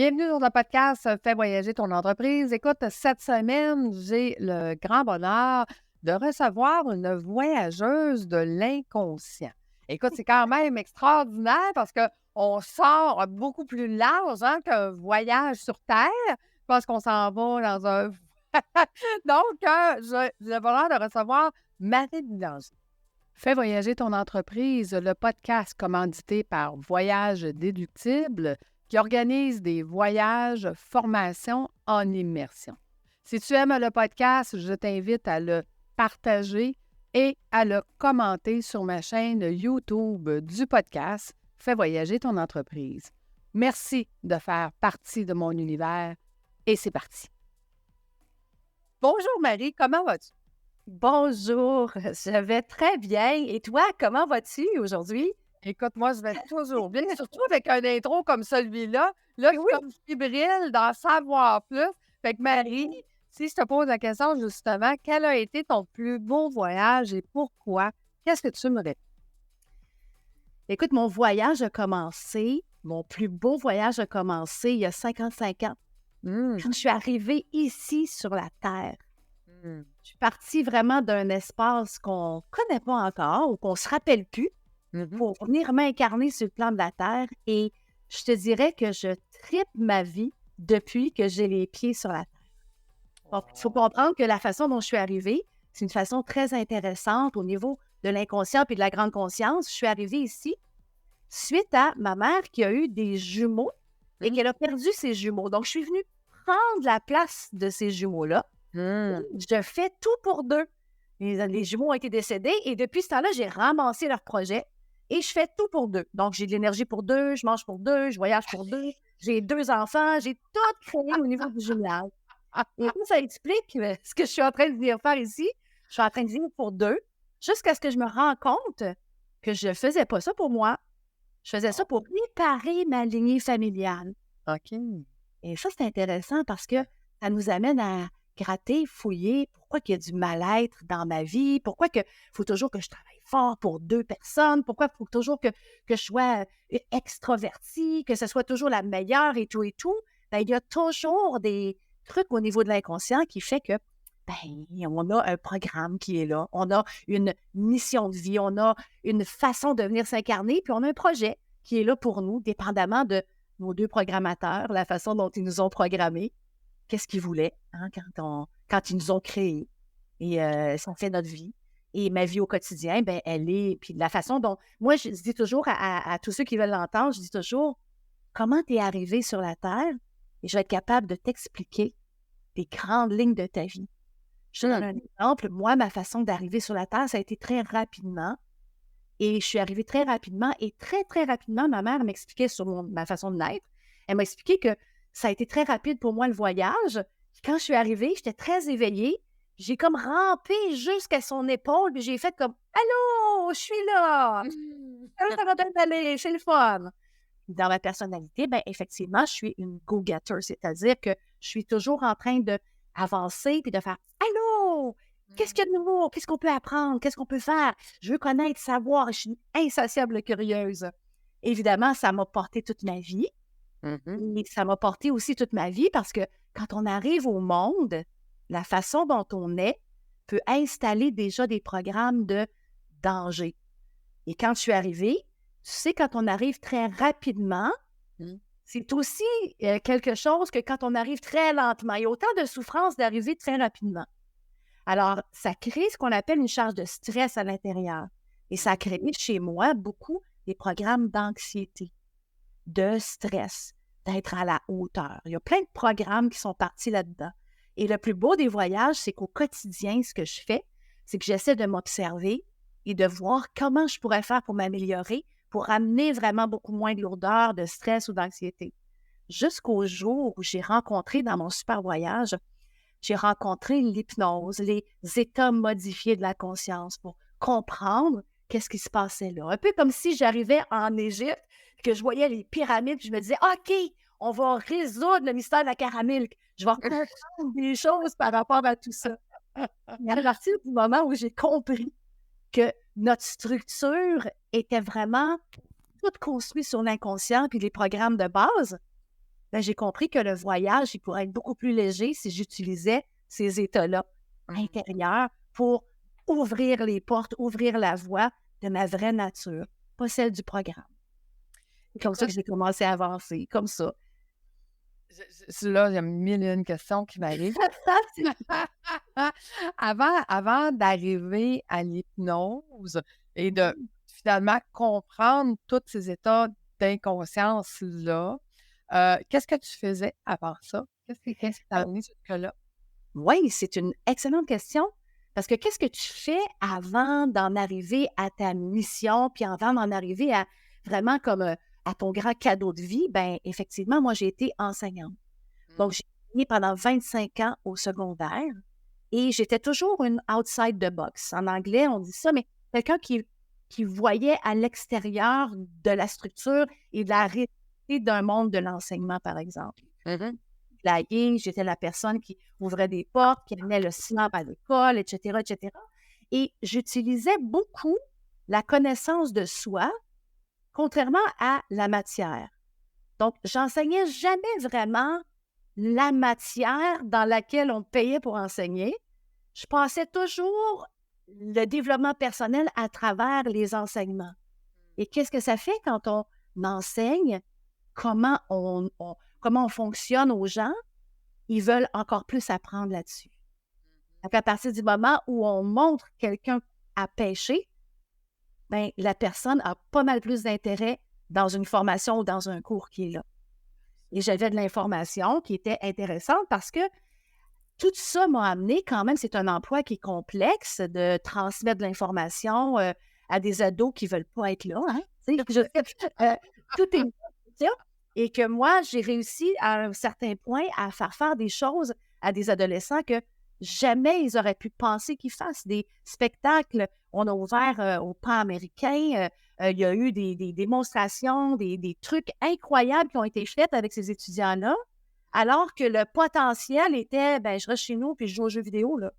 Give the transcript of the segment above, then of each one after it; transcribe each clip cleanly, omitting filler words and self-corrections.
Bienvenue dans le podcast Fais voyager ton entreprise. Écoute, cette semaine, j'ai le grand bonheur de recevoir une voyageuse de l'inconscient. Écoute, c'est quand même extraordinaire parce qu'on sort beaucoup plus large qu'un voyage sur Terre parce qu'on s'en va dans un... Donc, j'ai le bonheur de recevoir Marie Boulanger. Fais voyager ton entreprise, le podcast commandité par Voyage Déductible qui organise des voyages, formations en immersion. Si tu aimes le podcast, je t'invite à le partager et à le commenter sur ma chaîne YouTube du podcast Fais voyager ton entreprise. Merci de faire partie de mon univers et c'est parti. Bonjour Marie, comment vas-tu? Bonjour, je vais très bien. Et toi, comment vas-tu aujourd'hui? Écoute, moi, je vais toujours bien, surtout avec un intro comme celui-là. Là, je suis Oui. comme fébrile d'en savoir plus. Fait que Marie, si je te pose la question justement, quel a été ton plus beau voyage et pourquoi? Qu'est-ce que tu me réponds? Écoute, mon plus beau voyage a commencé il y a 55 ans, quand je suis arrivée ici sur la Terre. Je suis partie vraiment d'un espace qu'on ne connaît pas encore ou qu'on ne se rappelle plus pour venir m'incarner sur le plan de la Terre. Et je te dirais que je tripe ma vie depuis que j'ai les pieds sur la Terre. Donc, il faut comprendre que la façon dont je suis arrivée, c'est une façon très intéressante au niveau de l'inconscient et de la grande conscience. Je suis arrivée ici suite à ma mère qui a eu des jumeaux et qu'elle a perdu ses jumeaux. Donc, je suis venue prendre la place de ces jumeaux-là. Je fais tout pour deux. Les jumeaux ont été décédés et depuis ce temps-là, j'ai ramassé leur projet et je fais tout pour deux. Donc, j'ai de l'énergie pour deux, je mange pour deux, je voyage pour deux, j'ai 2 enfants, j'ai tout créé au niveau du jumelage. Et ça explique ce que je suis en train de venir faire ici. Je suis en train de vivre pour deux jusqu'à ce que je me rende compte que je ne faisais pas ça pour moi. Je faisais ça pour réparer ma lignée familiale. OK. Et ça, c'est intéressant parce que ça nous amène à gratter, fouiller pourquoi il y a du mal-être dans ma vie, pourquoi il faut toujours que je travaille fort pour 2 personnes, pourquoi il faut toujours que je sois extravertie, que ce soit toujours la meilleure et tout et tout. Bien, il y a toujours des trucs au niveau de l'inconscient qui fait que on a un programme qui est là, on a une mission de vie, on a une façon de venir s'incarner, puis on a un projet qui est là pour nous, dépendamment de nos 2 programmateurs, la façon dont ils nous ont programmés, qu'est-ce qu'ils voulaient quand ils nous ont créés. Et ça fait notre vie. Et ma vie au quotidien, elle est... Puis la façon dont... Moi, je dis toujours à tous ceux qui veulent l'entendre, je dis toujours, comment tu es arrivé sur la Terre? Et je vais être capable de t'expliquer les grandes lignes de ta vie. Je te donne un exemple. Moi, ma façon d'arriver sur la Terre, ça a été très rapidement. Et je suis arrivée très rapidement. Et très, très rapidement, ma mère m'expliquait sur ma façon de naître. Elle m'a expliqué que ça a été très rapide pour moi, le voyage. Quand je suis arrivée, j'étais très éveillée. J'ai comme rampé jusqu'à son épaule. Puis j'ai fait comme « Allô, je suis là! Ça va bien aller, c'est le fun! » Dans ma personnalité, effectivement, je suis une go-getter. C'est-à-dire que je suis toujours en train d'avancer puis de faire « Allô! Qu'est-ce qu'il y a de nouveau? Qu'est-ce qu'on peut apprendre? Qu'est-ce qu'on peut faire? Je veux connaître, savoir. Je suis une insatiable curieuse. » Évidemment, ça m'a porté toute ma vie. Et ça m'a porté aussi toute ma vie parce que quand on arrive au monde, la façon dont on est peut installer déjà des programmes de danger. Et quand je suis arrivée, tu sais, quand on arrive très rapidement, c'est aussi quelque chose que quand on arrive très lentement. Il y a autant de souffrance d'arriver très rapidement. Alors, ça crée ce qu'on appelle une charge de stress à l'intérieur. Et ça a créé chez moi beaucoup des programmes d'anxiété, de stress, d'être à la hauteur. Il y a plein de programmes qui sont partis là-dedans. Et le plus beau des voyages, c'est qu'au quotidien, ce que je fais, c'est que j'essaie de m'observer et de voir comment je pourrais faire pour m'améliorer, pour amener vraiment beaucoup moins de lourdeur, de stress ou d'anxiété. Jusqu'au jour où j'ai rencontré dans mon super voyage, j'ai rencontré l'hypnose, les états modifiés de la conscience pour comprendre qu'est-ce qui se passait là. Un peu comme si j'arrivais en Égypte, que je voyais les pyramides, puis je me disais « OK, on va résoudre le mystère de la caramel. Je vais comprendre des choses par rapport à tout ça. » Et à partir du moment où j'ai compris que notre structure était vraiment toute construite sur l'inconscient puis les programmes de base, ben, j'ai compris que le voyage, il pourrait être beaucoup plus léger si j'utilisais ces états-là intérieurs pour ouvrir les portes, ouvrir la voie de ma vraie nature, pas celle du programme. C'est comme ça que Écoute, j'ai commencé à avancer, comme ça. là, il y a mille et une questions qui m'arrivent. Avant d'arriver à l'hypnose et de finalement comprendre tous ces états d'inconscience-là, qu'est-ce que tu faisais avant ça? Qu'est-ce qui t'a amené jusque-là? Oui, c'est une excellente question. Parce que qu'est-ce que tu fais avant d'en arriver à ta mission, puis avant d'en arriver à vraiment comme à ton grand cadeau de vie? Ben effectivement, moi, j'ai été enseignante. Donc, j'ai enseigné pendant 25 ans au secondaire et j'étais toujours une outside the box. En anglais, on dit ça, mais quelqu'un qui voyait à l'extérieur de la structure et de la réalité d'un monde de l'enseignement, par exemple. Mhm. J'étais la personne qui ouvrait des portes, qui amenait le slam à l'école, etc., etc. Et j'utilisais beaucoup la connaissance de soi, contrairement à la matière. Donc, j'enseignais jamais vraiment la matière dans laquelle on payait pour enseigner. Je passais toujours le développement personnel à travers les enseignements. Et qu'est-ce que ça fait quand on enseigne comment comment on fonctionne aux gens? Ils veulent encore plus apprendre là-dessus. Donc, à partir du moment où on montre quelqu'un à pêcher, ben, la personne a pas mal plus d'intérêt dans une formation ou dans un cours qui est là. Et j'avais de l'information qui était intéressante parce que tout ça m'a amené quand même, c'est un emploi qui est complexe de transmettre de l'information à des ados qui ne veulent pas être là. Hein? Tout est ça. Et que moi, j'ai réussi à un certain point à faire des choses à des adolescents que jamais ils auraient pu penser qu'ils fassent. Des spectacles, on a ouvert au Pan-américain, il y a eu des démonstrations, des trucs incroyables qui ont été faits avec ces étudiants-là, alors que le potentiel était, ben je reste chez nous puis je joue aux jeux vidéo, là.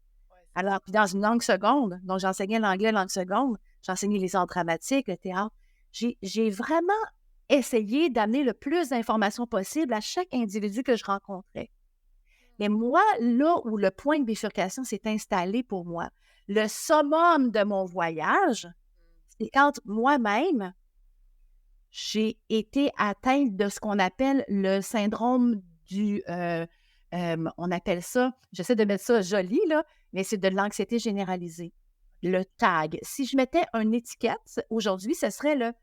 Alors, puis dans une langue seconde, donc j'enseignais l'anglais langue seconde, j'enseignais les arts dramatiques, le théâtre. J'ai vraiment essayé d'amener le plus d'informations possible à chaque individu que je rencontrais. Mais moi, là où le point de bifurcation s'est installé pour moi, le summum de mon voyage, c'est quand moi-même, j'ai été atteinte de ce qu'on appelle le syndrome on appelle ça, j'essaie de mettre ça joli, là, mais c'est de l'anxiété généralisée. Le TAG. Si je mettais une étiquette, aujourd'hui, ce serait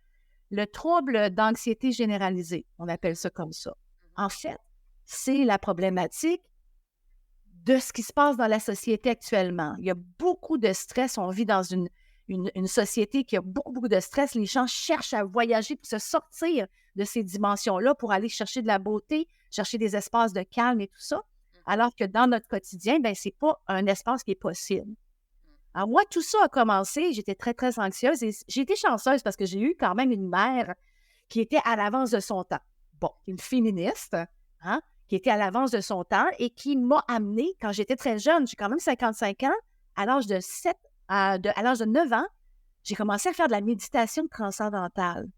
le trouble d'anxiété généralisée. On appelle ça comme ça. En fait, c'est la problématique de ce qui se passe dans la société actuellement. Il y a beaucoup de stress. On vit dans une société qui a beaucoup, beaucoup de stress. Les gens cherchent à voyager pour se sortir de ces dimensions-là, pour aller chercher de la beauté, chercher des espaces de calme et tout ça. Alors que dans notre quotidien, ben, ce n'est pas un espace qui est possible. Alors moi, tout ça a commencé, j'étais très, très anxieuse et j'ai été chanceuse parce que j'ai eu quand même une mère qui était à l'avance de son temps. Bon, une féministe, hein, qui était à l'avance de son temps et qui m'a amenée, quand j'étais très jeune, j'ai quand même 55 ans, à l'âge de à l'âge de 9 ans, j'ai commencé à faire de la méditation transcendantale.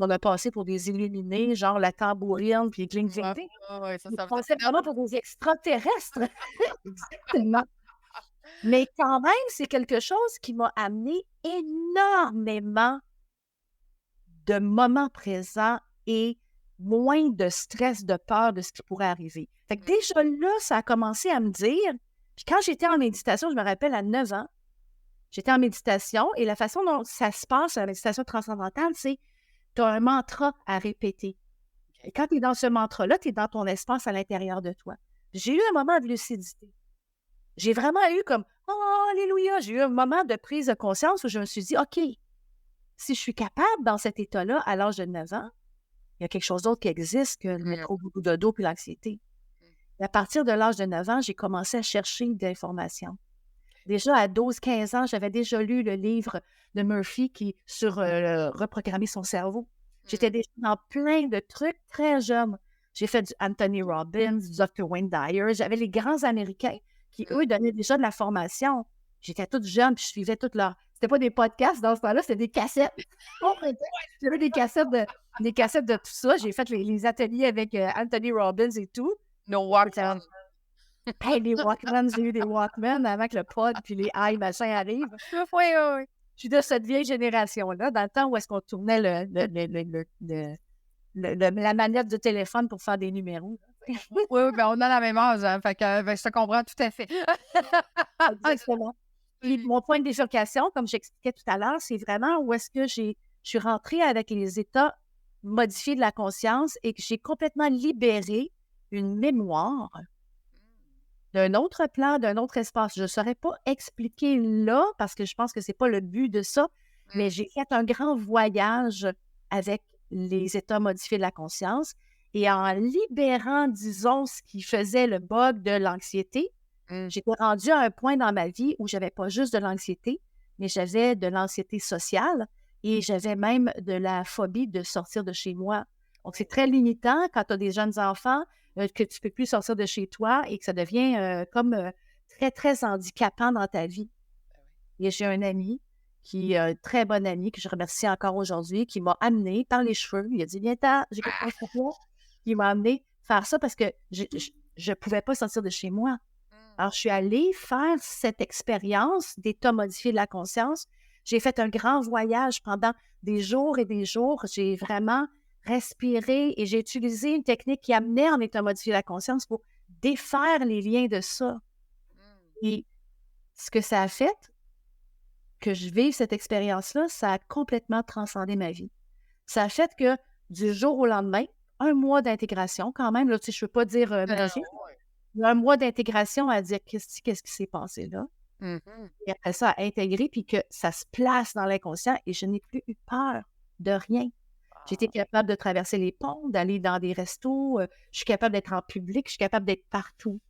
On a passé pour des illuminés, genre la tambourine, puis les cling. Ouais, ça On veut passait dire vraiment pour des extraterrestres. Exactement. Mais quand même, c'est quelque chose qui m'a amené énormément de moments présents et moins de stress, de peur de ce qui pourrait arriver. Fait que déjà là, ça a commencé à me dire, puis quand j'étais en méditation, je me rappelle à 9 ans, j'étais en méditation et la façon dont ça se passe, la méditation transcendantale, c'est tu as un mantra à répéter. Et quand tu es dans ce mantra-là, tu es dans ton espace à l'intérieur de toi. J'ai eu un moment de lucidité. J'ai vraiment eu comme « Oh, alléluia! » J'ai eu un moment de prise de conscience où je me suis dit « OK, si je suis capable dans cet état-là à l'âge de 9 ans, il y a quelque chose d'autre qui existe que le métro boulot dodo puis l'anxiété. » Et à partir de l'âge de 9 ans, j'ai commencé à chercher de l'information. Déjà à 12-15 ans, j'avais déjà lu le livre de Murphy sur reprogrammer son cerveau. J'étais déjà dans plein de trucs très jeune. J'ai fait du Anthony Robbins, du Dr. Wayne Dyer. J'avais les grands Américains qui, eux, donnaient déjà de la formation. J'étais toute jeune, puis je suivais toute leur... C'était pas des podcasts dans ce temps-là, c'était des cassettes. Bon prétexte. J'avais des cassettes de tout ça. J'ai fait les ateliers avec Anthony Robbins et tout. No Walkman. Hey, les Walkman, j'ai eu des Walkman avant que le pod puis les machin arrivent. Oui, oui, oui. Je suis de cette vieille génération-là, dans le temps où est-ce qu'on tournait la manette de téléphone pour faire des numéros. Oui, oui, ben on a la même âge, hein, fait que je te comprends tout à fait. Exactement. Puis mon point de bifurcation, comme j'expliquais tout à l'heure, c'est vraiment où est-ce que je suis rentrée avec les états modifiés de la conscience et que j'ai complètement libéré une mémoire d'un autre plan, d'un autre espace. Je ne saurais pas expliquer là, parce que je pense que ce n'est pas le but de ça, mais j'ai fait un grand voyage avec les états modifiés de la conscience et en libérant, disons, ce qui faisait le bug de l'anxiété, j'étais rendue à un point dans ma vie où j'avais pas juste de l'anxiété, mais j'avais de l'anxiété sociale et j'avais même de la phobie de sortir de chez moi. Donc, c'est très limitant quand tu as des jeunes enfants, que tu ne peux plus sortir de chez toi et que ça devient comme très, très handicapant dans ta vie. Et j'ai un ami un très bon ami, que je remercie encore aujourd'hui, qui m'a amené par les cheveux. Il a dit, viens-t'en, j'ai quelque chose pour toi. Il m'a amené faire ça parce que je ne pouvais pas sortir de chez moi. Alors, je suis allée faire cette expérience d'état modifié de la conscience. J'ai fait un grand voyage pendant des jours et des jours. J'ai vraiment respiré et j'ai utilisé une technique qui amenait en état modifié de la conscience pour défaire les liens de ça. Et ce que ça a fait, que je vive cette expérience-là, ça a complètement transcendé ma vie. Ça a fait que du jour au lendemain, 1 mois d'intégration quand même, là, tu sais, je ne veux pas dire magique, 1 mois d'intégration à dire qu'est-ce qui s'est passé là. Et après ça, à intégrer, puis que ça se place dans l'inconscient et je n'ai plus eu peur de rien. J'étais capable de traverser les ponts, d'aller dans des restos, je suis capable d'être en public, je suis capable d'être partout.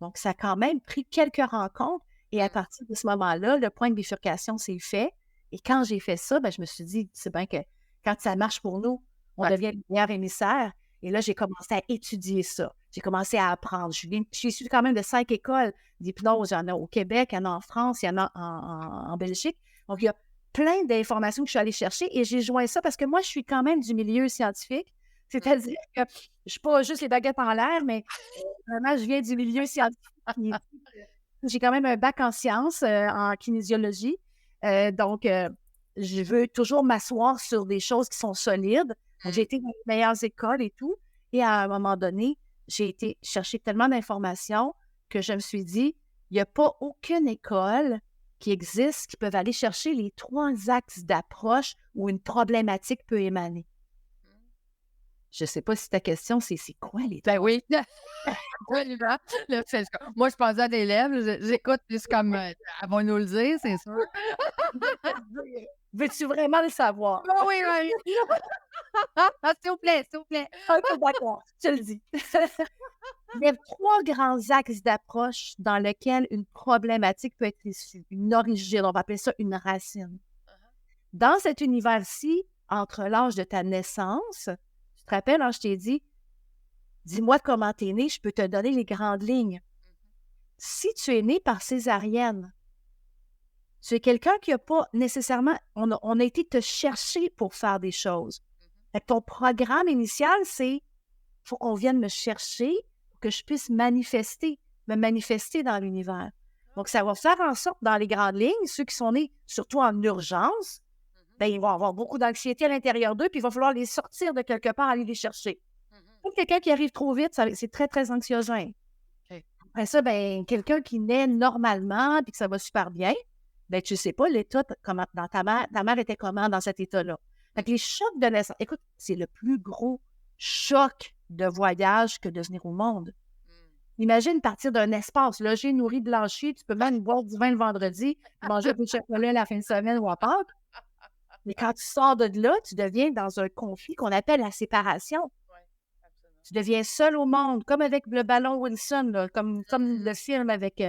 Donc, ça a quand même pris quelques rencontres et à partir de ce moment-là, le point de bifurcation s'est fait. Et quand j'ai fait ça, ben, je me suis dit, c'est bien que quand ça marche pour nous, on devient le meilleur émissaire. Et là, j'ai commencé à étudier ça. J'ai commencé à apprendre. J'ai su quand même de 5 écoles d'hypnose. Il y en a au Québec, il y en a en France, il y en a en Belgique. Donc, il y a plein d'informations que je suis allée chercher et j'ai joint ça parce que moi, je suis quand même du milieu scientifique. C'est-à-dire que je ne suis pas juste les baguettes en l'air, mais vraiment, je viens du milieu scientifique. J'ai quand même un bac en sciences, en kinésiologie. Donc, je veux toujours m'asseoir sur des choses qui sont solides. Donc, j'ai été dans les meilleures écoles et tout. Et à un moment donné, j'ai été chercher tellement d'informations que je me suis dit, il n'y a pas aucune école qui existe qui peuvent aller chercher les 3 axes d'approche où une problématique peut émaner. Je ne sais pas si ta question, c'est quoi les 3? Ben oui. Absolument. Là, moi, je pensais à des lèvres. J'écoute plus comme elle va nous le dire, c'est sûr. Veux-tu vraiment le savoir? Ah oui, oui. S'il vous plaît, s'il vous plaît. OK, d'accord, je te le dis. Il y a 3 grands axes d'approche dans lesquels une problématique peut être issue, une origine, on va appeler ça une racine. Dans cet univers-ci, entre l'âge de ta naissance, tu te rappelles, je t'ai dit, dis-moi comment tu es né, je peux te donner les grandes lignes. Si tu es né par césarienne, tu es quelqu'un qui n'a pas nécessairement, on a été te chercher pour faire des choses. Fait que ton programme initial, c'est, il faut qu'on vienne me chercher pour que je puisse me manifester dans l'univers. Donc, ça va faire en sorte, dans les grandes lignes, ceux qui sont nés surtout en urgence, ben, ils vont avoir beaucoup d'anxiété à l'intérieur d'eux, puis il va falloir les sortir de quelque part, aller les chercher. Pour quelqu'un qui arrive trop vite, c'est très, très anxiogène. Après ça, ben, quelqu'un qui naît normalement, puis que ça va super bien, ben, tu ne sais pas l'état, comment, dans ta mère était comment dans cet état-là. Fait que les chocs de naissance, écoute, c'est le plus gros choc de voyage que de venir au monde. Imagine partir d'un espace logé, nourri, blanchi, tu peux même boire du vin le vendredi, manger un peu de chocolat la fin de semaine ou à Pâques. Mais quand tu sors de là, tu deviens dans un conflit qu'on appelle la séparation. Tu deviens seul au monde, comme avec le ballon Wilson, là, comme le film avec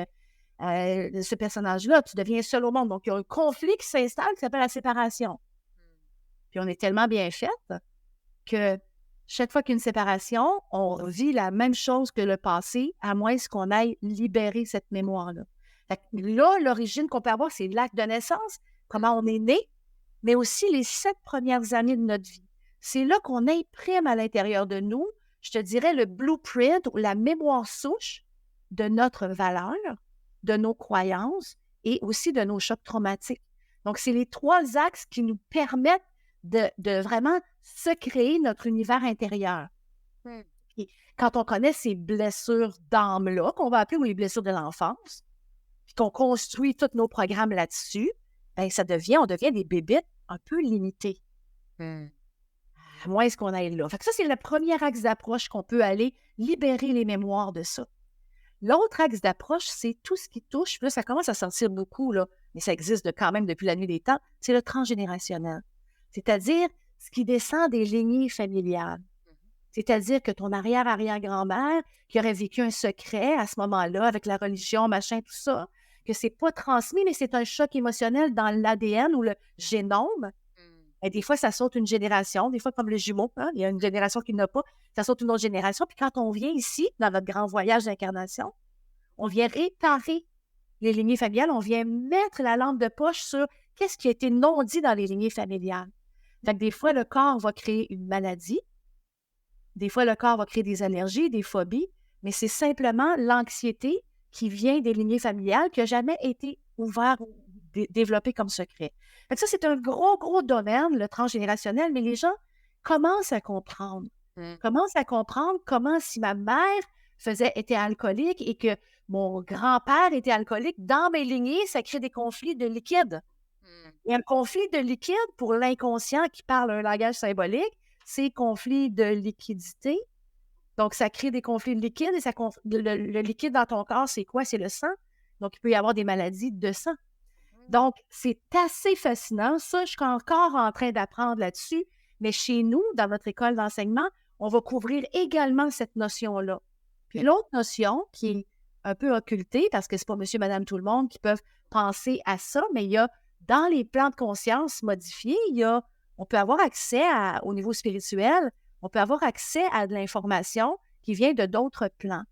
ce personnage-là. Tu deviens seul au monde. Donc, il y a un conflit qui s'installe qui s'appelle la séparation. Puis, on est tellement bien fait que chaque fois qu'il y a une séparation, on vit la même chose que le passé, à moins qu'on aille libérer cette mémoire-là. Fait que là, l'origine qu'on peut avoir, c'est l'acte de naissance, comment on est né, mais aussi les 7 premières années de notre vie. C'est là qu'on imprime à l'intérieur de nous, je te dirais, le blueprint ou la mémoire souche de notre valeur, de nos croyances et aussi de nos chocs traumatiques. Donc, c'est les 3 axes qui nous permettent de vraiment se créer notre univers intérieur. Mm. Puis, quand on connaît ces blessures d'âme-là, qu'on va appeler ou les blessures de l'enfance, puis qu'on construit tous nos programmes là-dessus, bien, on devient des bébites un peu limitées. Mm. À moins qu'on aille là. Fait que ça, c'est le premier axe d'approche qu'on peut aller libérer les mémoires de ça. L'autre axe d'approche, c'est tout ce qui touche, puis là, ça commence à sortir beaucoup, là, mais ça existe quand même depuis la nuit des temps, c'est le transgénérationnel. C'est-à-dire ce qui descend des lignées familiales. C'est-à-dire que ton arrière-arrière-grand-mère, qui aurait vécu un secret à ce moment-là, avec la religion, machin, tout ça, que c'est pas transmis, mais c'est un choc émotionnel dans l'ADN ou le génome. Et des fois, ça saute une génération, des fois comme le jumeau, hein, il y a une génération qui n'a pas, ça saute une autre génération. Puis quand on vient ici, dans notre grand voyage d'incarnation, on vient réparer les lignées familiales, on vient mettre la lampe de poche sur qu'est-ce qui a été non dit dans les lignées familiales. Fait que des fois, le corps va créer une maladie, des fois, le corps va créer des allergies, des phobies, mais c'est simplement l'anxiété qui vient des lignées familiales qui n'a jamais été ouverte ou développée comme secret. Fait que ça, c'est un gros, gros domaine, le transgénérationnel, mais les gens commencent à comprendre. Commencent à comprendre comment si ma mère était alcoolique et que mon grand-père était alcoolique, dans mes lignées, ça crée des conflits de liquide. Et un conflit de liquide, pour l'inconscient qui parle un langage symbolique, c'est conflit de liquidité. Donc, ça crée des conflits de liquide et le liquide dans ton corps, c'est quoi? C'est le sang. Donc, il peut y avoir des maladies de sang. Donc, c'est assez fascinant. Ça, je suis encore en train d'apprendre là-dessus. Mais chez nous, dans notre école d'enseignement, on va couvrir également cette notion-là. Puis l'autre notion qui est un peu occultée, parce que c'est pas monsieur, madame, tout le monde qui peuvent penser à ça, mais il y a, dans les plans de conscience modifiés, on peut avoir accès au niveau spirituel, on peut avoir accès à de l'information qui vient de d'autres plans.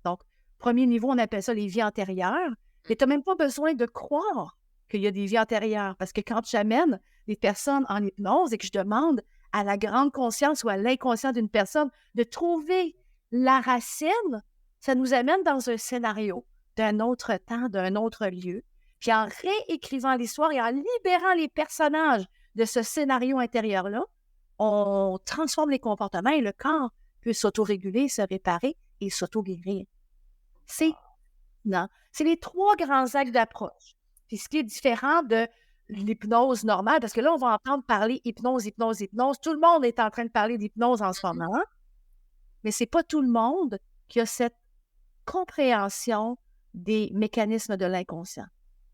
Donc, premier niveau, on appelle ça les vies antérieures, mais tu n'as même pas besoin de croire qu'il y a des vies antérieures, parce que quand j'amène des personnes en hypnose et que je demande à la grande conscience ou à l'inconscient d'une personne de trouver la racine, ça nous amène dans un scénario d'un autre temps, d'un autre lieu. Puis en réécrivant l'histoire et en libérant les personnages de ce scénario intérieur-là, on transforme les comportements et le corps peut s'autoréguler, se réparer et s'auto-guérir. C'est les 3 grands axes d'approche. Puis ce qui est différent de l'hypnose normale, parce que là, on va entendre parler hypnose, hypnose, hypnose. Tout le monde est en train de parler d'hypnose en ce moment, mais ce n'est pas tout le monde qui a cette compréhension des mécanismes de l'inconscient.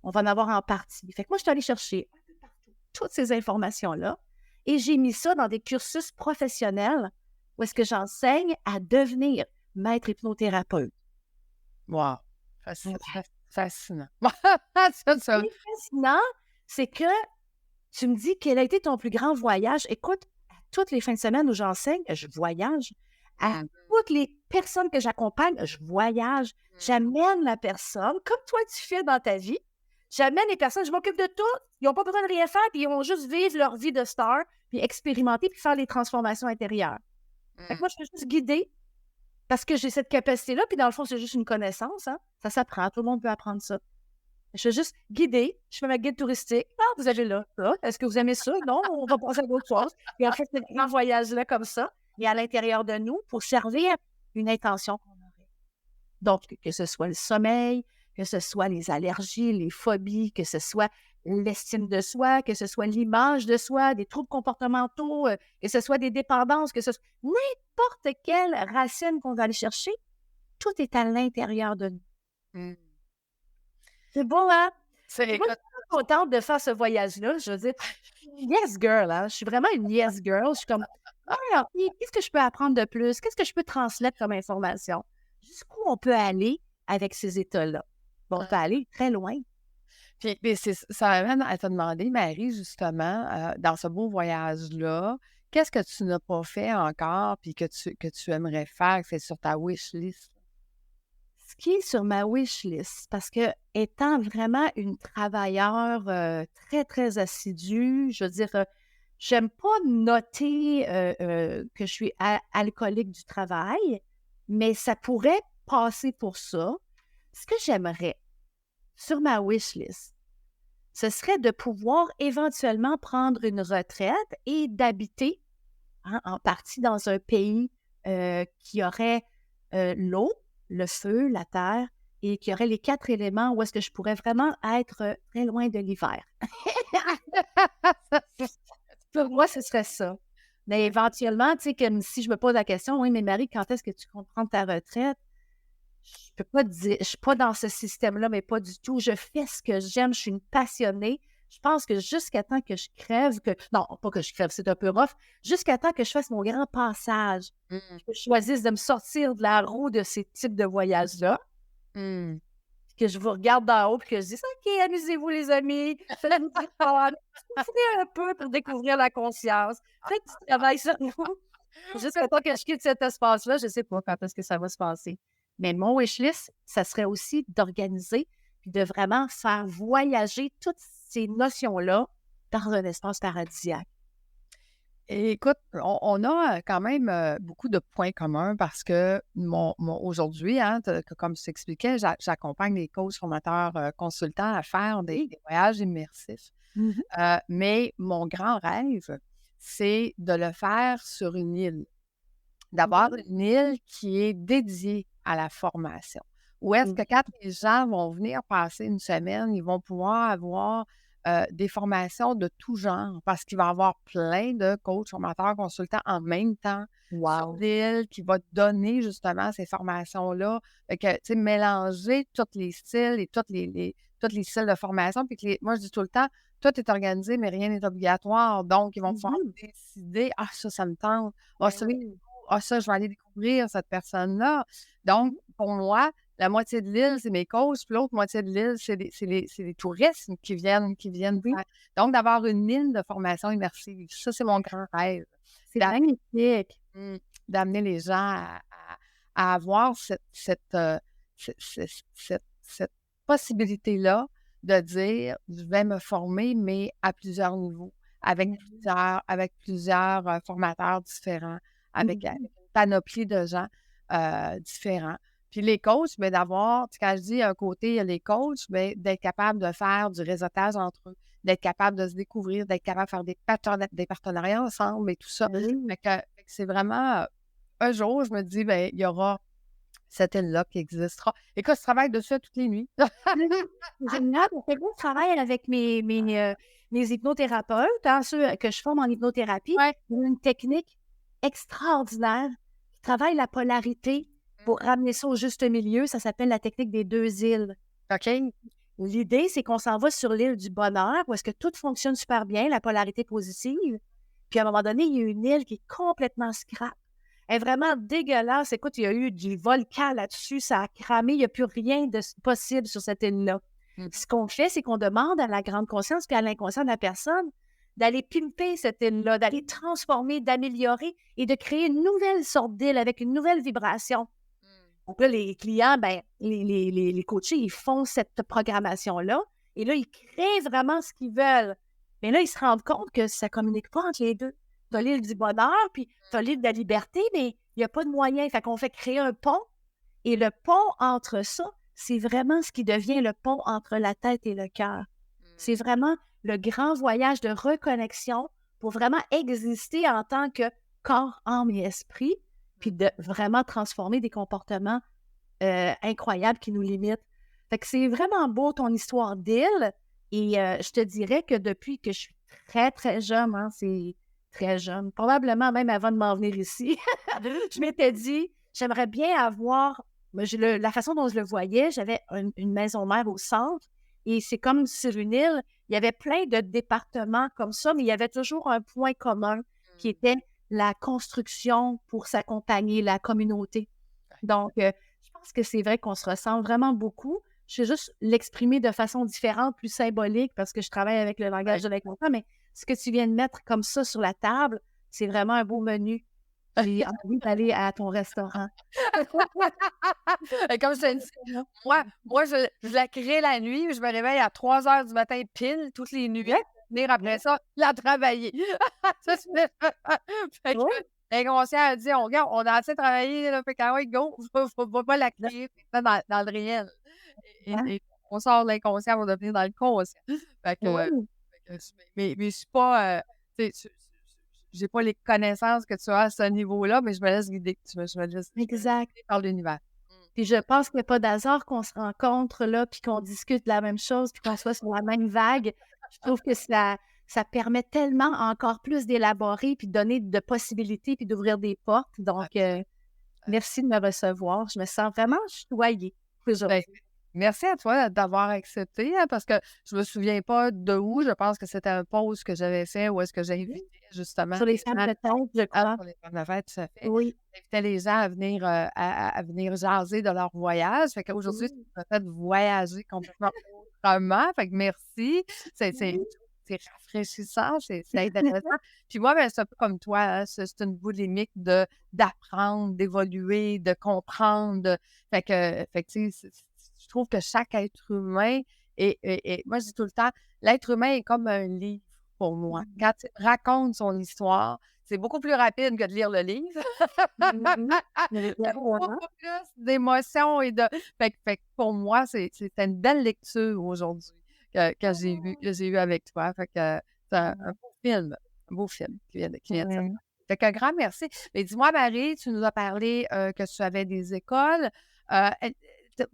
On va en avoir en partie. Fait que moi, je suis allée chercher toutes ces informations-là et j'ai mis ça dans des cursus professionnels où est-ce que j'enseigne à devenir maître hypnothérapeute. Wow! Fascinant. Ce qui est fascinant, c'est que tu me dis quel a été ton plus grand voyage. Écoute, à toutes les fins de semaine où j'enseigne, je voyage. À toutes les personnes que j'accompagne, je voyage. J'amène la personne, comme toi tu fais dans ta vie. J'amène les personnes, je m'occupe de tout. Ils n'ont pas besoin de rien faire, puis ils vont juste vivre leur vie de star, puis expérimenter, puis faire les transformations intérieures. Fait que moi, je fais juste guider parce que j'ai cette capacité-là, puis dans le fond, c'est juste une connaissance. Hein? Ça s'apprend, tout le monde peut apprendre ça. Je fais juste guider, je fais ma guide touristique. Ah, vous allez là, ça. Est-ce que vous aimez ça? Non, on va passer à d'autres choses. Et en fait, c'est un voyage-là comme ça, et à l'intérieur de nous, pour servir une intention qu'on aurait. Donc, que ce soit le sommeil, que ce soit les allergies, les phobies, que ce soit l'estime de soi, que ce soit l'image de soi, des troubles comportementaux, que ce soit des dépendances, que ce soit n'importe quelle racine qu'on va aller chercher, tout est à l'intérieur de nous. C'est beau, hein? Moi, je suis contente de faire ce voyage-là. Je veux dire, yes girl, hein? Je suis vraiment une yes girl. Je suis comme, qu'est-ce que je peux apprendre de plus? Qu'est-ce que je peux transmettre comme information? Jusqu'où on peut aller avec ces états-là? Bon, on peut aller très loin. Puis, ça m'amène à te demander, Marie, justement, dans ce beau voyage-là, qu'est-ce que tu n'as pas fait encore puis que tu aimerais faire, que c'est sur ta wish list? Ce qui est sur ma wish list, parce que étant vraiment une travailleure très, très assidue, je veux dire, j'aime pas noter que je suis alcoolique du travail, mais ça pourrait passer pour ça. Ce que j'aimerais sur ma wish list, ce serait de pouvoir éventuellement prendre une retraite et d'habiter en partie dans un pays qui aurait l'eau, le feu, la terre, et qui aurait les 4 éléments où est-ce que je pourrais vraiment être très loin de l'hiver. Pour moi, ce serait ça. Mais éventuellement, tu sais, comme si je me pose la question, oui, mais Marie, quand est-ce que tu comptes prendre ta retraite? Je peux pas te dire, je suis pas dans ce système-là, mais pas du tout. Je fais ce que j'aime, je suis une passionnée. Je pense que jusqu'à temps que je crève, non, pas que je crève, c'est un peu rough, jusqu'à temps que je fasse mon grand passage, Mm. que je choisisse de me sortir de la roue de ces types de voyages-là, Mm. que je vous regarde d'en haut et que je dise OK, amusez-vous, les amis, faites-vous du fun, souffrez un peu pour découvrir la conscience, faites du travail sur vous. Jusqu'à temps que je quitte cet espace-là, je ne sais pas quand est-ce que ça va se passer. Mais mon wishlist, ça serait aussi d'organiser puis de vraiment faire voyager toutes ces notions-là dans un espace paradisiaque. Et écoute, on a quand même beaucoup de points communs parce que aujourd'hui, hein, comme je t'expliquais, j'accompagne les coachs, formateurs, consultants à faire des voyages immersifs. Mhm. Mais mon grand rêve, c'est de le faire sur une île, d'avoir une île qui est dédiée à la formation. Où est-ce que quand les gens vont venir passer une semaine, ils vont pouvoir avoir des formations de tout genre parce qu'il va y avoir plein de coachs, formateurs, consultants en même temps sur Wow. l'île qui va donner justement ces formations-là. Fait que, tu sais, mélanger tous les styles et tous les styles de formation. Puis que moi, je dis tout le temps, tout est organisé, mais rien n'est obligatoire. Donc, ils vont pouvoir décider, ah, ça me tente. Ah, ça, ça, je vais aller découvrir cette personne-là. Donc, pour moi, la moitié de l'île, c'est mes coachs, puis l'autre moitié de l'île, c'est les touristes qui viennent faire. Donc, d'avoir une île de formation immersive, ça, c'est mon grand rêve. C'est magnifique. D'amener les gens à avoir cette possibilité-là de dire, je vais me former, mais à plusieurs niveaux, avec plusieurs formateurs différents, avec une panoplie de gens différents. Puis les coachs, bien, d'avoir, quand je dis un côté, il y a les coachs, bien, d'être capable de faire du réseautage entre eux, d'être capable de se découvrir, d'être capable de faire des partenariats ensemble et tout ça. Fait que c'est vraiment, un jour, je me dis, bien, il y aura cette île-là qui existera. Écoute, je travaille dessus toutes les nuits. Génial. C'est bon, je travaille avec mes hypnothérapeutes, hein, ceux que je forme en hypnothérapie. Ouais. Ils ont une technique extraordinaire qui travaille la polarité pour ramener ça au juste milieu. Ça s'appelle la technique des 2 îles. OK. L'idée, c'est qu'on s'en va sur l'île du bonheur où est-ce que tout fonctionne super bien, la polarité positive. Puis à un moment donné, il y a une île qui est complètement scrap. Elle est vraiment dégueulasse. Écoute, il y a eu du volcan là-dessus, ça a cramé, il n'y a plus rien de possible sur cette île-là. Ce qu'on fait, c'est qu'on demande à la grande conscience puis à l'inconscient de la personne d'aller pimper cette île-là, d'aller transformer, d'améliorer et de créer une nouvelle sorte d'île avec une nouvelle vibration. Donc là, les clients, ben, les coachés, ils font cette programmation-là et là, ils créent vraiment ce qu'ils veulent. Mais là, ils se rendent compte que ça ne communique pas entre les deux. Tu as l'île du bonheur, puis tu as l'île de la liberté, mais il n'y a pas de moyen. Fait qu'on fait créer un pont et le pont entre ça, c'est vraiment ce qui devient le pont entre la tête et le cœur. C'est vraiment le grand voyage de reconnexion pour vraiment exister en tant que corps, âme et esprit, puis de vraiment transformer des comportements incroyables qui nous limitent. Fait que c'est vraiment beau ton histoire d'île. Et je te dirais que depuis que je suis très, très jeune, hein, c'est très jeune, probablement même avant de m'en venir ici, je m'étais dit, j'aimerais bien avoir, la façon dont je le voyais, j'avais une maison mère au centre et c'est comme sur une île, il y avait plein de départements comme ça, mais il y avait toujours un point commun qui était la construction pour s'accompagner, la communauté. Donc, je pense que c'est vrai qu'on se ressemble vraiment beaucoup. Je vais juste l'exprimer de façon différente, plus symbolique, parce que je travaille avec le langage de l'inconscient, mais ce que tu viens de mettre comme ça sur la table, c'est vraiment un beau menu. J'ai envie d'aller à ton restaurant. Et comme je te dis, moi je la crée la nuit, je me réveille à 3 heures du matin pile, toutes les nuits, Ouais, venir après ça, la travailler. Ça, fait que ouais, l'inconscient a dit: «On regarde, on a assez travaillé, là, fait que ah ouais, go, faut pas la créer dans le réel». hein, Et on sort de l'inconscient pour devenir dans le conscient. Fait que oui, mais je suis pas, tu sais, j'ai pas les connaissances que tu as à ce niveau-là, mais je me laisse guider. Je me laisse exact. guider par l'univers. Mmh. Puis je pense qu'il y a pas d'hasard qu'on se rencontre là, puis qu'on discute de la même chose, puis qu'on soit sur la même vague. Je trouve que ça permet tellement encore plus d'élaborer, puis de donner de possibilités, puis d'ouvrir des portes. Donc, merci de me recevoir. Je me sens vraiment choyée Ben, aujourd'hui. merci à toi d'avoir accepté, hein, parce que je me souviens pas de où. Je pense que c'était un post que j'avais fait où est-ce que j'invitais justement Sur les les femmes gens peut-être, je crois. sur les femmes de fête, tout à fait. Oui. J'invitais les gens à venir, à venir jaser de leur voyage. Fait qu'aujourd'hui, ça Oui. m'a fait voyager complètement autrement. Fait que merci. C'est c'est Oui. c'est rafraîchissant, c'est intéressant. Puis moi, ben, c'est un peu comme toi, hein, c'est une boulimique d'apprendre, d'évoluer, de comprendre. Fait que tu sais, je trouve que chaque être humain et moi, je dis tout le temps, l'être humain est comme un livre pour moi. Mhm. Quand il raconte son histoire, c'est beaucoup plus rapide que de lire le livre. Mhm. Il y a beaucoup plus d'émotions et de fait que pour moi, c'était une belle lecture aujourd'hui que j'ai eu avec toi. Fait que c'est un beau film qui vient de sortir. Ouais. Fait qu'un grand merci. Mais dis-moi, Marie, tu nous as parlé, que tu avais des écoles. Et t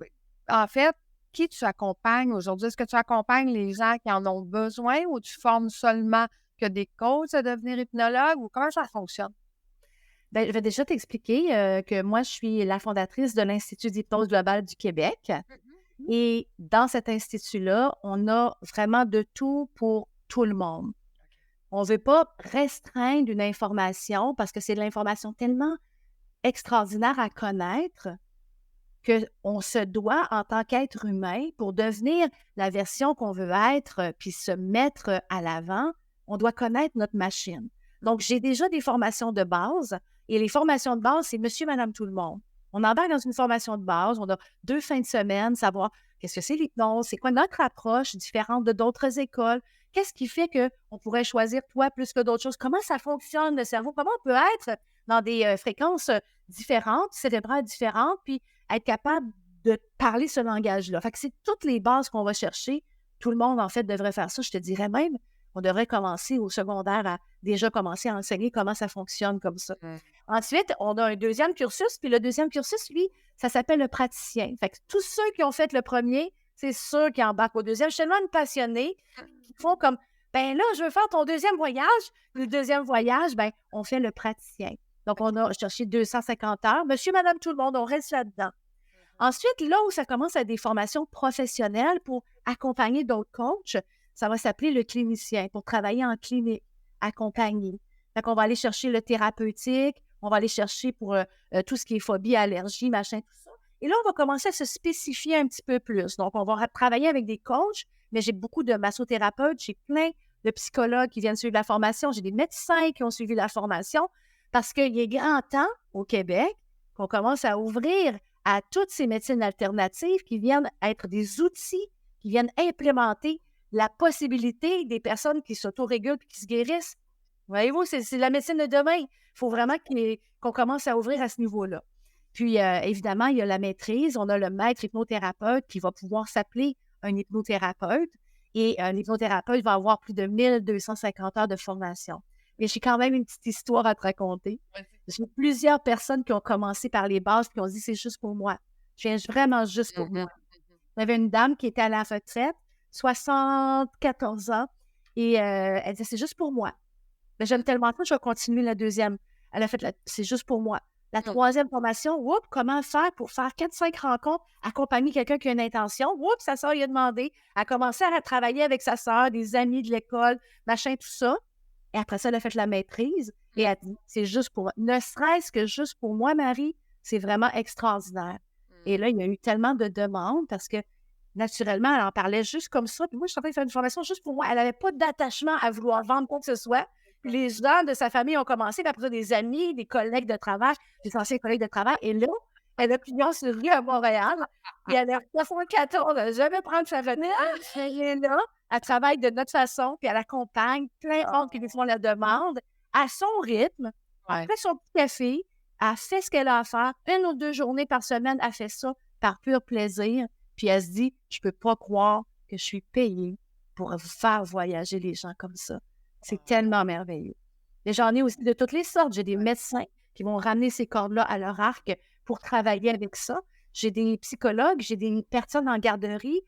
en fait, qui tu accompagnes aujourd'hui? Est-ce que tu accompagnes les gens qui en ont besoin ou tu formes seulement que des coachs à devenir hypnologue ou comment ça fonctionne? Ben, je vais déjà t'expliquer que moi, je suis la fondatrice de l'Institut d'hypnose globale du Québec. Mmh. Et dans cet institut-là, on a vraiment de tout pour tout le monde. On ne veut pas restreindre une information parce que c'est de l'information tellement extraordinaire à connaître qu'on se doit, en tant qu'être humain, pour devenir la version qu'on veut être, puis se mettre à l'avant, on doit connaître notre machine. Donc, j'ai déjà des formations de base, et les formations de base, c'est monsieur, madame, tout le monde. On embarque dans une formation de base, on a 2 fins de semaine, savoir qu'est-ce que c'est l'hypnose, c'est quoi notre approche différente de d'autres écoles, qu'est-ce qui fait qu'on pourrait choisir toi plus que d'autres choses, comment ça fonctionne le cerveau, comment on peut être dans des fréquences différentes, cérébrales différentes, puis être capable de parler ce langage-là. Fait que c'est toutes les bases qu'on va chercher. Tout le monde, en fait, devrait faire ça. Je te dirais même, on devrait commencer au secondaire à déjà commencer à enseigner comment ça fonctionne comme ça. Mmh. Ensuite, on a un deuxième cursus, puis le deuxième cursus, lui, ça s'appelle le praticien. Fait que tous ceux qui ont fait le premier, c'est ceux qui embarquent au deuxième. Je suis tellement une passionnée qui font comme, ben là, je veux faire ton deuxième voyage. Le deuxième voyage, ben, on fait le praticien. Donc, on a cherché 250 heures. Monsieur, madame, tout le monde, on reste là-dedans. Ensuite, là où ça commence à être des formations professionnelles pour accompagner d'autres coachs, ça va s'appeler le clinicien, pour travailler en clinique, accompagner. Fait qu'on va aller chercher le thérapeutique, on va aller chercher pour tout ce qui est phobie, allergie, machin, tout ça. Et là, on va commencer à se spécifier un petit peu plus. Donc, on va travailler avec des coachs, mais j'ai beaucoup de massothérapeutes, j'ai plein de psychologues qui viennent suivre la formation, j'ai des médecins qui ont suivi la formation, parce qu'il est grand temps au Québec qu'on commence à ouvrir à toutes ces médecines alternatives qui viennent être des outils, qui viennent implémenter la possibilité des personnes qui s'autorégulent et qui se guérissent. Voyez-vous, c'est la médecine de demain. Il faut vraiment qu'on commence à ouvrir à ce niveau-là. Puis, évidemment, il y a la maîtrise. On a le maître hypnothérapeute qui va pouvoir s'appeler un hypnothérapeute. Et un hypnothérapeute va avoir plus de 1250 heures de formation. Mais j'ai quand même une petite histoire à te raconter. J'ai plusieurs personnes qui ont commencé par les bases qui ont dit c'est juste pour moi. Je viens vraiment juste pour moi. Mmh. Il y avait une dame qui était à la retraite, 74 ans, et elle disait c'est juste pour moi. Mais j'aime tellement ça, je vais continuer la deuxième. Elle a fait c'est juste pour moi. La troisième formation, oups, comment faire pour faire 4-5 rencontres, accompagner quelqu'un qui a une intention. Oups, sa soeur lui a demandé. Elle a commencé à travailler avec sa soeur, des amis de l'école, machin, tout ça. Et après ça, elle a fait la maîtrise et elle a dit, c'est juste pour moi. Ne serait-ce que juste pour moi, Marie, c'est vraiment extraordinaire. Et là, il y a eu tellement de demandes parce que, naturellement, elle en parlait juste comme ça. Puis moi, je suis en train de faire une formation juste pour moi. Elle n'avait pas d'attachement à vouloir vendre quoi que ce soit. Puis les gens de sa famille ont commencé, puis après ça, des amis, des collègues de travail, des anciens collègues de travail. Et là, elle a pignon sur rue à Montréal. Et elle a 74, elle n'a jamais prendre sa retraite. Elle est là, elle travaille de notre façon, puis elle accompagne plein de monde qui lui font la demande à son rythme. Ouais. Après son petit café, elle fait ce qu'elle a à faire. 1 ou 2 journées par semaine, elle fait ça par pur plaisir. Puis elle se dit, je peux pas croire que je suis payée pour vous faire voyager les gens comme ça. C'est tellement merveilleux. Et j'en ai aussi de toutes les sortes. J'ai des médecins qui vont ramener ces cordes-là à leur arc pour travailler avec ça. J'ai des psychologues, j'ai des personnes en garderie,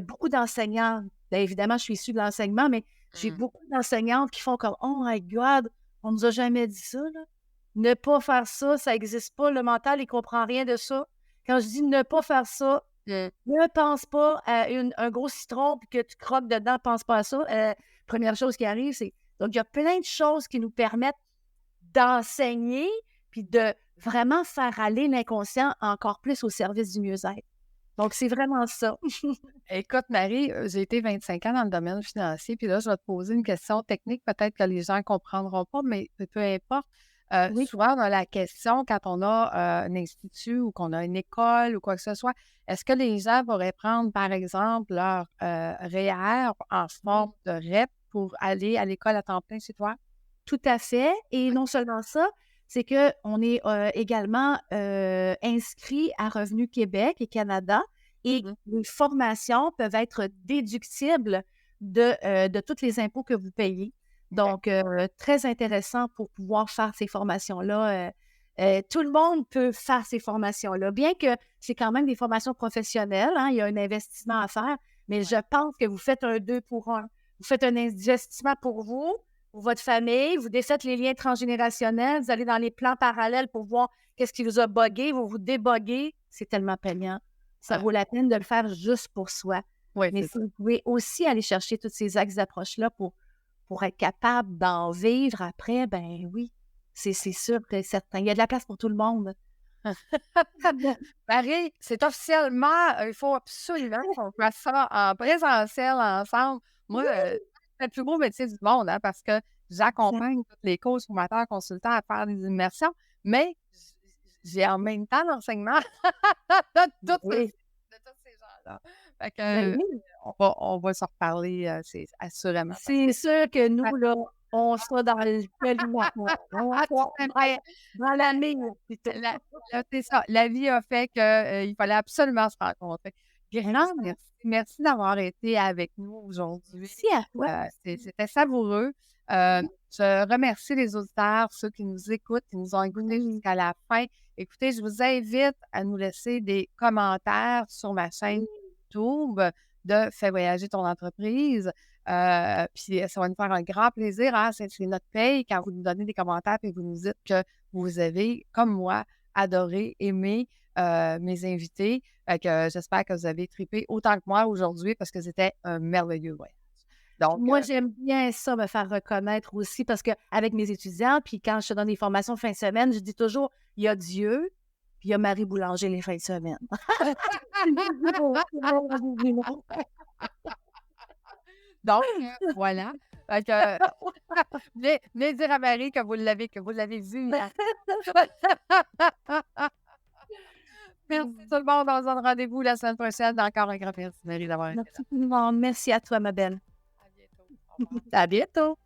beaucoup d'enseignants. Bien, évidemment, je suis issue de l'enseignement, mais j'ai beaucoup d'enseignantes qui font comme « Oh my God, on nous a jamais dit ça, là. Ne pas faire ça, ça n'existe pas. Le mental, il ne comprend rien de ça. Quand je dis ne pas faire ça, ne pense pas à un gros citron puis que tu croques dedans, pense pas à ça. Première chose qui arrive, c'est... Donc, il y a plein de choses qui nous permettent d'enseigner puis de vraiment faire aller l'inconscient encore plus au service du mieux-être. Donc, c'est vraiment ça. Écoute, Marie, j'ai été 25 ans dans le domaine financier, puis là, je vais te poser une question technique, peut-être que les gens ne comprendront pas, mais peu importe. Oui. Souvent, on a la question quand on a un institut ou qu'on a une école ou quoi que ce soit, est-ce que les gens pourraient prendre, par exemple, leur REER en forme de REP pour aller à l'école à temps plein chez toi? Tout à fait. Et non seulement ça, c'est qu'on est également inscrit à Revenu Québec et Canada et les formations peuvent être déductibles de tous les impôts que vous payez. Donc, très intéressant pour pouvoir faire ces formations-là. Tout le monde peut faire ces formations-là, bien que c'est quand même des formations professionnelles, hein, il y a un investissement à faire, mais je pense que vous faites un 2 pour 1. Vous faites un investissement pour vous, pour votre famille, vous défaites les liens transgénérationnels, vous allez dans les plans parallèles pour voir qu'est-ce qui vous a buggé, vous vous déboguez, c'est tellement payant. Ça vaut la peine de le faire juste pour soi. Oui, Mais si vous pouvez aussi aller chercher tous ces axes d'approche-là pour être capable d'en vivre après, ben oui, c'est sûr que certain. Il y a de la place pour tout le monde. Marie, c'est officiellement, il faut absolument qu'on fasse ça en présentiel ensemble. Moi, c'est le plus beau métier du monde, hein, parce que j'accompagne tous les coachs, formateurs, consultants à faire des immersions, mais j'ai en même temps l'enseignement de tous ces gens-là. Fait que, on va se reparler, c'est assurément. C'est sûr que nous, là, on sera dans le dans l'année. C'est ça. La vie a fait qu'il fallait absolument se rencontrer. Grand merci. Merci d'avoir été avec nous aujourd'hui. Merci à toi. C'était savoureux. Je remercie les auditeurs, ceux qui nous écoutent, qui nous ont écoutés jusqu'à la fin. Écoutez, je vous invite à nous laisser des commentaires sur ma chaîne YouTube de Fais voyager ton entreprise. Puis ça va nous faire un grand plaisir. Hein? C'est notre paye quand vous nous donnez des commentaires et vous nous dites que vous avez, comme moi, adoré, aimé mes invités. Fait que j'espère que vous avez trippé autant que moi aujourd'hui parce que c'était un merveilleux voyage. Donc, moi, j'aime bien ça, me faire reconnaître aussi, parce qu'avec mes étudiants, puis quand je donne des formations fin de semaine, je dis toujours, il y a Dieu, puis il y a Marie Boulanger les fins de semaine. Donc, voilà. Fait que, venez dire à Marie que vous l'avez vu. Merci tout le monde. On se donne rendez-vous la semaine prochaine. Encore un grand merci, Marie, d'avoir été là. Merci tout le monde. Merci à toi, ma belle. À bientôt. Au revoir. À bientôt.